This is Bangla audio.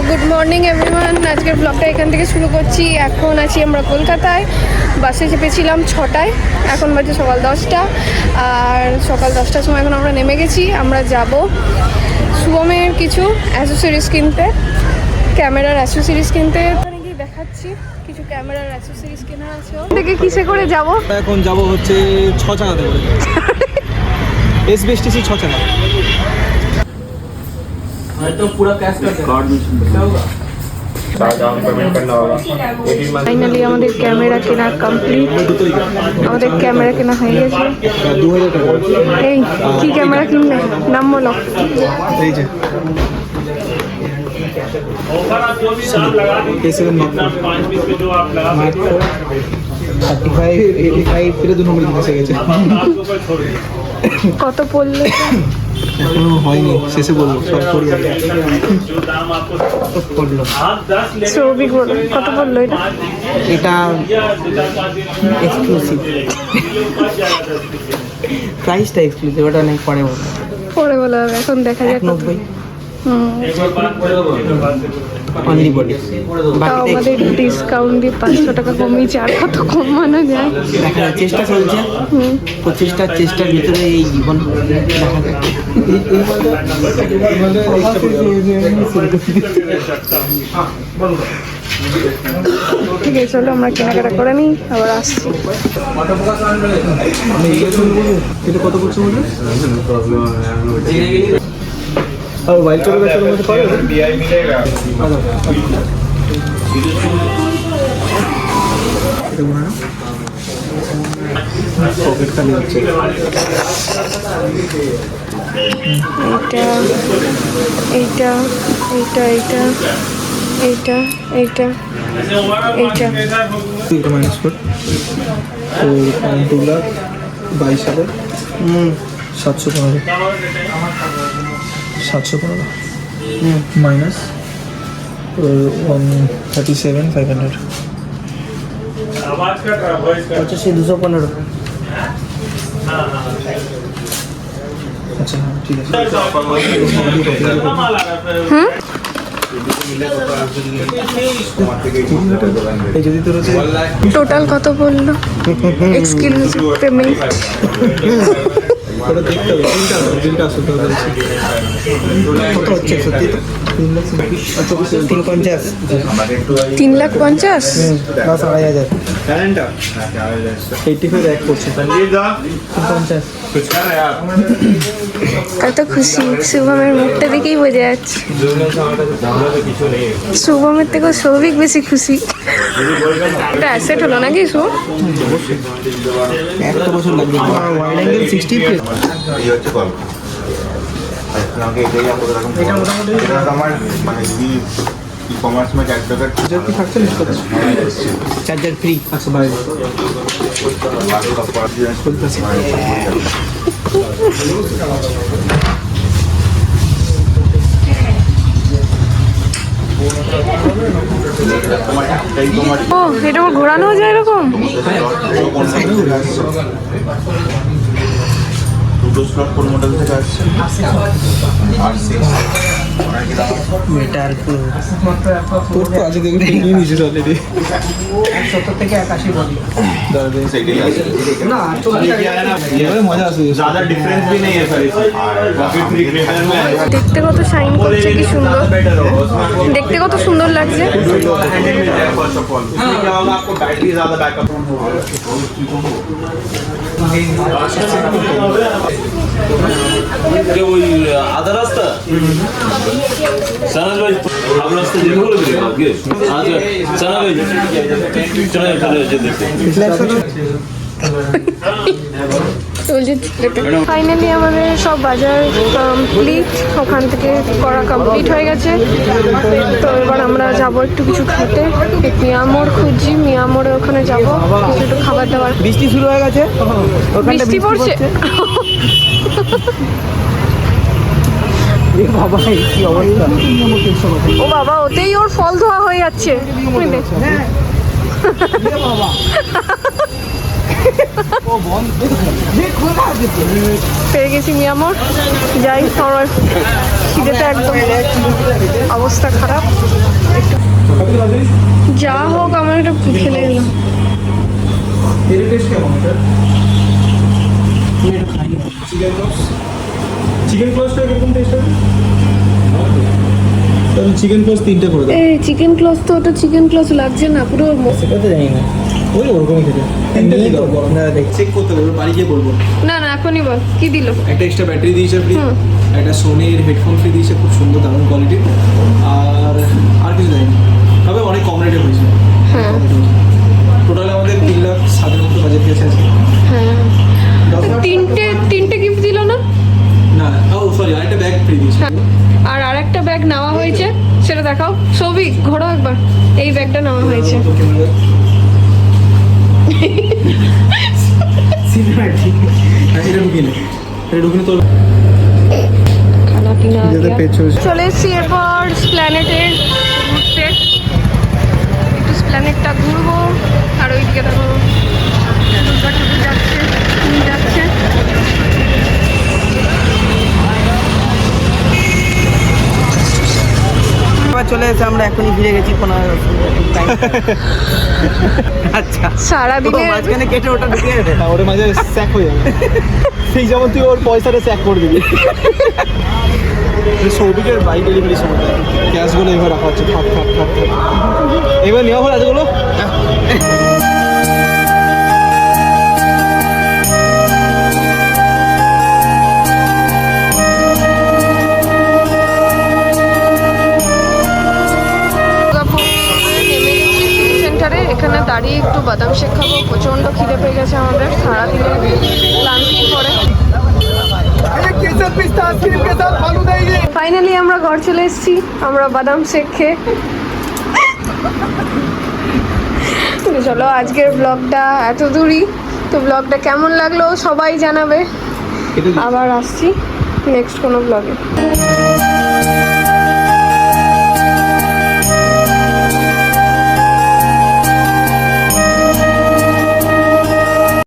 Good morning everyone. আজকের ব্লগটা এখান থেকে শুরু করছি। এখন আছি আমরা কলকাতায়, বাসে চেপেছিলাম 6টায়, এখন বাজে সকাল 10টা। আর সকাল 10টার সময় এখন আমরা নেমে গেছি। আমরা যাব শুভমের কিছু অ্যাসেসরিজ কিনতে, ক্যামেরার অ্যাসেসরিজ কিনতে। ওখানে গিয়ে দেখাচ্ছি কিছু ক্যামেরার অ্যাসেসরিজ কেনার আছে। থেকে কিসে করে যাব? এখন যাব হচ্ছে 6 চাকাতে করে, SBSTC 6 চাকা। तो पूरा कैश कर कार्ड में होगा, डाउन पेमेंट करना होगा। ফাইনালি আমাদের ক্যামেরা কেনা কমপ্লিট। আমাদের ক্যামেরা কেনা হয়ে গেছে। 2000 টাকা। এই কি ক্যামেরা কিনলে? নাম বলো। এই যে A7 35 85 ফিরে 2 নম্বর দিতে গেছে। কত পড়লো? এখনো হয়নি, শেষে বলবো সব পড়ে যাবে। পড়লো সৌভিক বলো কত পড়লো এটা? এটা এক্সক্লুসিভ, প্রাইসটা এক্সক্লুসিভ, ওটা নেই পরে বলবো। পরে বলা হবে, এখন দেখা যাক। 90 অনলি বডি। তাও আমাদের ডিসকাউন্ট দিয়ে 500 টাকা কমিয়েছে। আর কত কমানো যায় দেখা যাক, চেষ্টা চলছে। প্রচেষ্টার চেষ্টার ভিতরে এই জীবন দেখা যাক। ঠিক আছে, চলো আমরা কেনাকাটা করে নিই, আবার আসছি। এটা কত করছে বলুন? আর মোবাইল চলে গেছে মধ্যে পারে ডিআই মিলেগা। পকেট খালি হচ্ছে। এইটা এইটা এইটা এইটা এইটা এইটা এইটা মাইনাস কর। তো 2,22,000 715 715 মাইনাস 137,500 আচ্ছা, সে 215। আচ্ছা ঠিক আছে। যদি তোর টোটাল কত বললো এক্সক্লুসিভ পেমেন্ট? ওটা দেখতে হবে, বিলটা আসতে হবে। কত হচ্ছে সত্যি? 3,50,000 3,50,000 প্লাস 2,500 85 এক করছে 3,50। কত খুশি! শুভমের মুখটা দেখেই বোঝা যাচ্ছে। শুভমের থেকেও সৌভিক বেশি খুশি। এটা অ্যাসেট হলো নাকি শুভ? একটা বছর লাগবে। Wide angle 60 plus. এই হচ্ছে গল্প। আমাকে এটাই এটা মোটামুটি আমার মানে যদি ই-কমার্স में ট্যাগ টাকার চার্জার কি থাকছে না? চার্জার ফ্রি আছে বাইরে। ও, এটা আমার ঘোরানো যায় এরকম? দুটো স্লট কোন মডেল থেকে আসছে? মেটার তোর তো আজকে দেখে নিয়ে নিয়েছিস অলরেডি। 70 থেকে 81 বলি দাদা সেটাই আছে না। ये मजा আসে, ज्यादा डिफरेंस भी नहीं है सर इसमें। पॉकेट फ्री क्रिएटर में দেখতে কত শাইন করছে, কি সুন্দর দেখতে, কত সুন্দর লাগছে। फर्स्ट ऑफ ऑल इसमें क्या होगा, आपको बैटरी ज्यादा बैकअप ওই আধা রাস্তা সানাজ ভাই আধা রাস্তা যেতে বলে দিলেন আজকে। আচ্ছা সানাজ ভাই চলে যেতে ফাইনালি আমাদের সব বাজার কমপ্লিট, ওখান থেকে করা কমপ্লিট হয়ে গেছে। তো এবার আমরা যাবো একটু কিছু খেতে। মিয়ামোড় খুঁজছি, মিয়ামোড়ে ওখানে যাবো কিছু একটু খাবার দাবার। বৃষ্টি শুরু হয়ে গেছে, বৃষ্টি পড়ছে। বাবা কি অবস্থা! ও বাবা, ওতেই ওর ফল ধোয়া হয়ে যাচ্ছে। পেয়ে গেছি মিয়ামর, যাই আমার খিদেতে একদম অবস্থা খারাপ। যা হোক আমার একটা খেলে নিলাম। এর টেস্ট কেমন এটা? চিকেন ক্লসটা কিরকম টেস্ট হবে? তাহলে চিকেন ক্লস 3টে করে দাও। এই চিকেন ক্লস তো ওটা চিকেন ক্লস লাগছে না, পুরো সেটা তো জানি না, ওই ওরকমই খেতে 3টে কি দাও বলো না, দেখ চেক করতে হবে, বাড়ি গিয়ে বলবো। না না এখনই বল কি দিল। একটা এক্সট্রা ব্যাটারি দিয়েছে ফ্রি, হুম। একটা সোনির হেডফোন ফ্রি দিয়েছে, খুব সুন্দর দারুণ কোয়ালিটি, আর কিছু দেয়নি, তবে অনেক কম রেটে হয়েছে। হ্যাঁ টোটাল আমাদের 3,07,000 মতো বাজেট গেছে আজকে। হ্যাঁ তিনটে গিফট দিল না? না, ও সরি, আরেকটা ব্যাগ ফ্রি দিয়েছে। হ্যাঁ আর আরেকটা ব্যাগ নেওয়া হয়েছে, সেটা দেখাও। সৌভিক ঘোরো একবার, এই ব্যাগটা নেওয়া হয়েছে। সিনেম্যাটিক, এটা ঢুকিয়ে তোর খানা পিনা যেটা গিয়া। পেয়েছো। চলে এসেছি এরপর স্প্ল্যানেটে ঘুরতে, একটু স্প্ল্যানেটটা ঘুরবো। আর ওইদিকে দেখো দুর্গা ঠাকুর যাচ্ছে, ফুল যাচ্ছে। চলে এসে আমরা এখনই ফিরে গেছি 15 টাইম। আচ্ছা সারাদিনে মাঝখানে কেটে ওটা ঢুকে যাবে। হ্যাঁ, ওর মাঝে স্যাক হয়ে যাবে, সেই যেমন তুই ওর পয়সাটা স্যাক করে দিবি। সৌভিকের বাইক ডেলিভারি সময় ক্যাশগুলো এবার রাখা হচ্ছে, থাক থাক থাক থাক, এবার নেওয়া হলো এতগুলো। নেমে গেছি সিটি সেন্টারে, এখানে দাঁড়িয়ে একটু বাদাম শেক খাবো। প্রচণ্ড খিদে পেয়ে গেছে আমাদের সারাদিনের ক্লান্তির পরে। ফাইনালি আমরা ঘর চলে এসেছি, আমরা বাদাম শেক খেয়ে। তো চলো আজকের ব্লগটা এত দূরই। তো ব্লগটা কেমন লাগলো সবাই জানাবে। আবার আসছি নেক্সট কোনো ব্লগে।